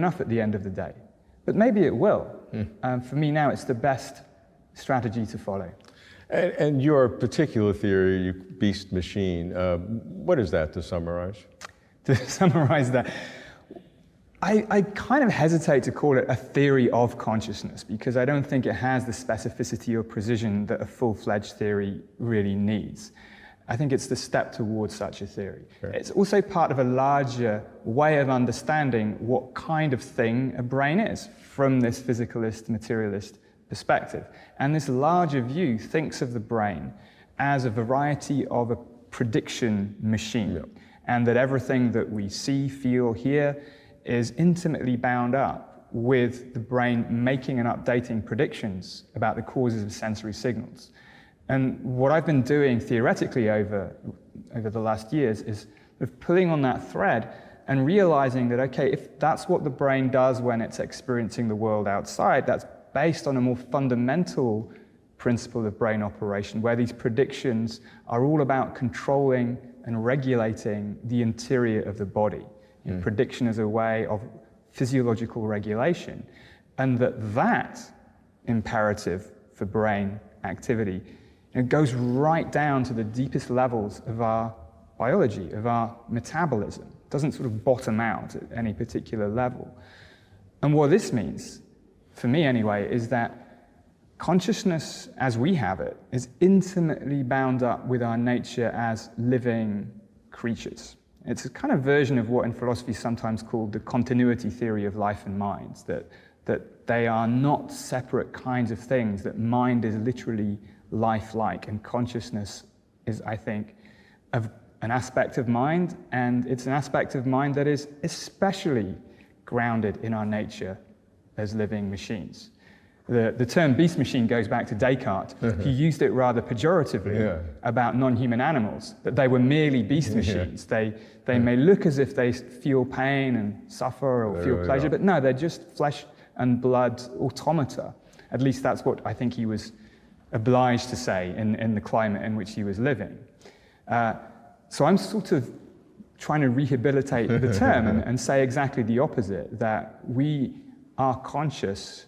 enough at the end of the day. But maybe it will. For me now, it's the best strategy to follow. And your particular theory, beast machine, what is that, to summarize? To summarize that, I kind of hesitate to call it a theory of consciousness, because I don't think it has the specificity or precision that a full-fledged theory really needs. I think it's the step towards such a theory. Sure. It's also part of a larger way of understanding what kind of thing a brain is from this physicalist, materialist perspective. And this larger view thinks of the brain as a variety of a prediction machine, and that everything that we see, feel, hear is intimately bound up with the brain making and updating predictions about the causes of sensory signals. And what I've been doing theoretically over the last years is pulling on that thread and realizing that, okay, if that's what the brain does when it's experiencing the world outside, that's based on a more fundamental principle of brain operation, where these predictions are all about controlling and regulating the interior of the body. Prediction is a way of physiological regulation, and that imperative for brain activity, it goes right down to the deepest levels of our biology, of our metabolism. It doesn't sort of bottom out at any particular level. And what this means, for me anyway, is that consciousness as we have it is intimately bound up with our nature as living creatures. It's a kind of version of what in philosophy is sometimes called the continuity theory of life and mind, that they are not separate kinds of things, that mind is literally lifelike, and consciousness is, I think, an aspect of mind, and it's an aspect of mind that is especially grounded in our nature as living machines. The term beast machine goes back to Descartes. He used it rather pejoratively about non-human animals, that they were merely beast machines. They may look as if they feel pain and suffer or feel pleasure, but no, they're just flesh and blood automata. At least that's what I think he was obliged to say in the climate in which he was living. So I'm sort of trying to rehabilitate the term and say exactly the opposite, that we are conscious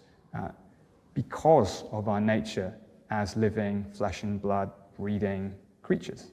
because of our nature as living, flesh and blood, breathing creatures.